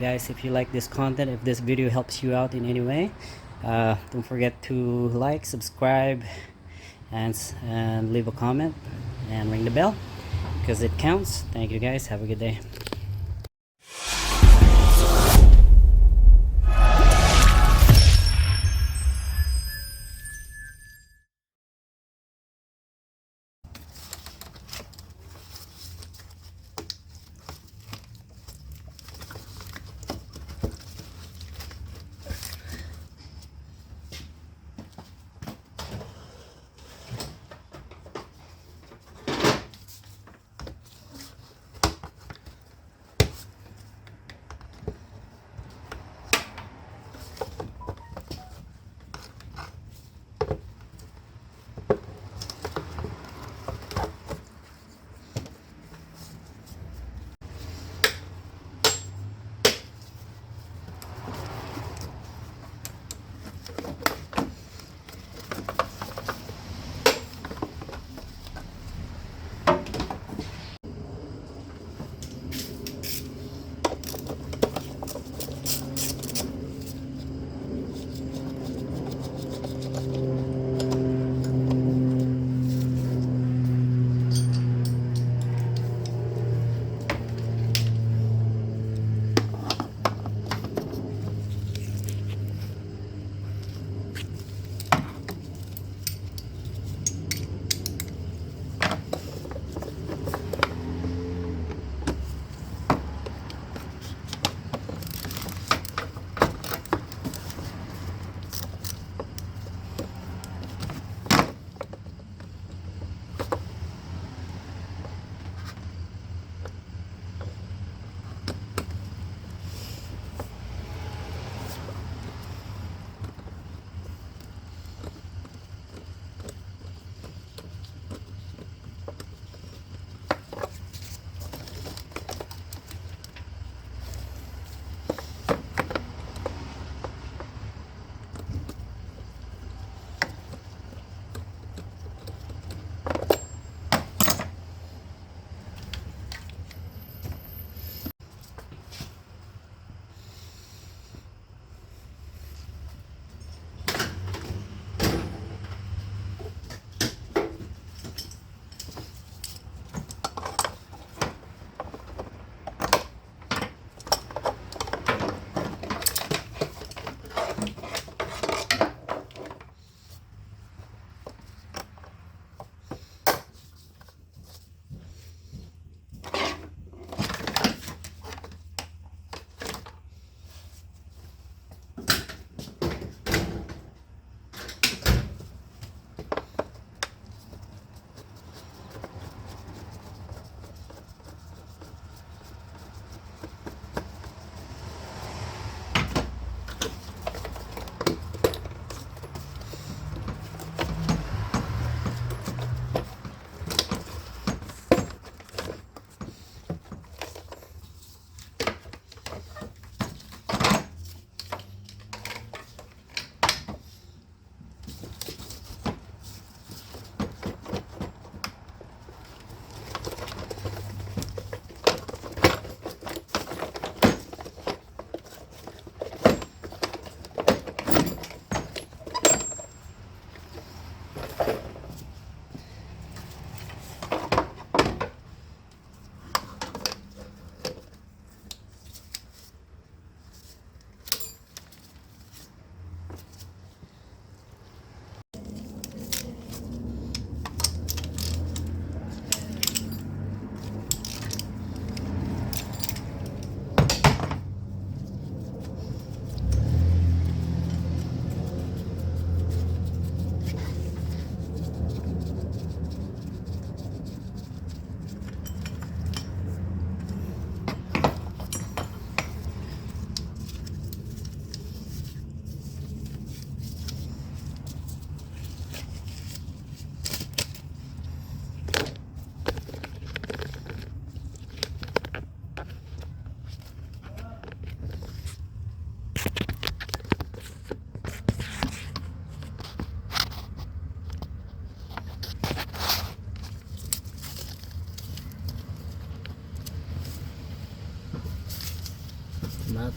Guys, if you like this content, if this video helps you out in any way, don't forget to like, subscribe, and leave a comment and ring the bell because it counts. Thank you guys, have a good day.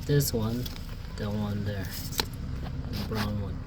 this one, the one there, the brown one.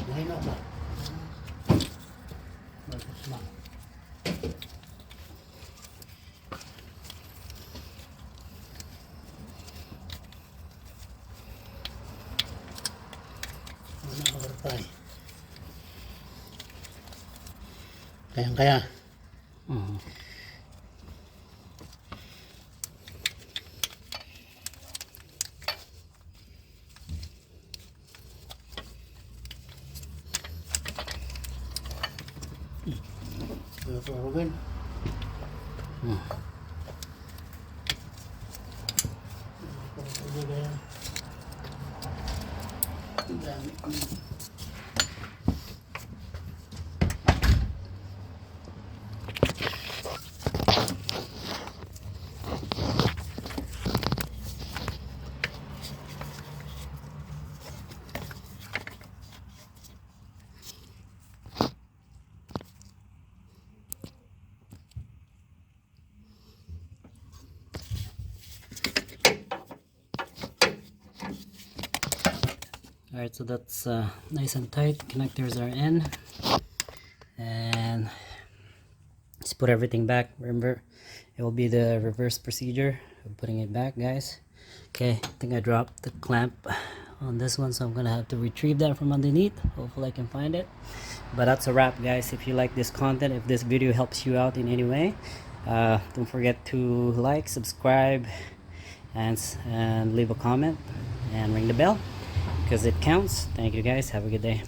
Mahina ba? Bagus na. Overtime. Kayang-kaya. Ruben. Alright, so that's nice and tight. Connectors are in, and just put everything back. Remember, it will be the reverse procedure of putting it back, guys. Okay, I think I dropped the clamp on this one, so I'm gonna have to retrieve that from underneath. Hopefully I can find it. But that's a wrap, guys. If you like this content, if this video helps you out in any way, don't forget to like, subscribe, and leave a comment and ring the bell, because it counts. Thank you, guys. Have a good day.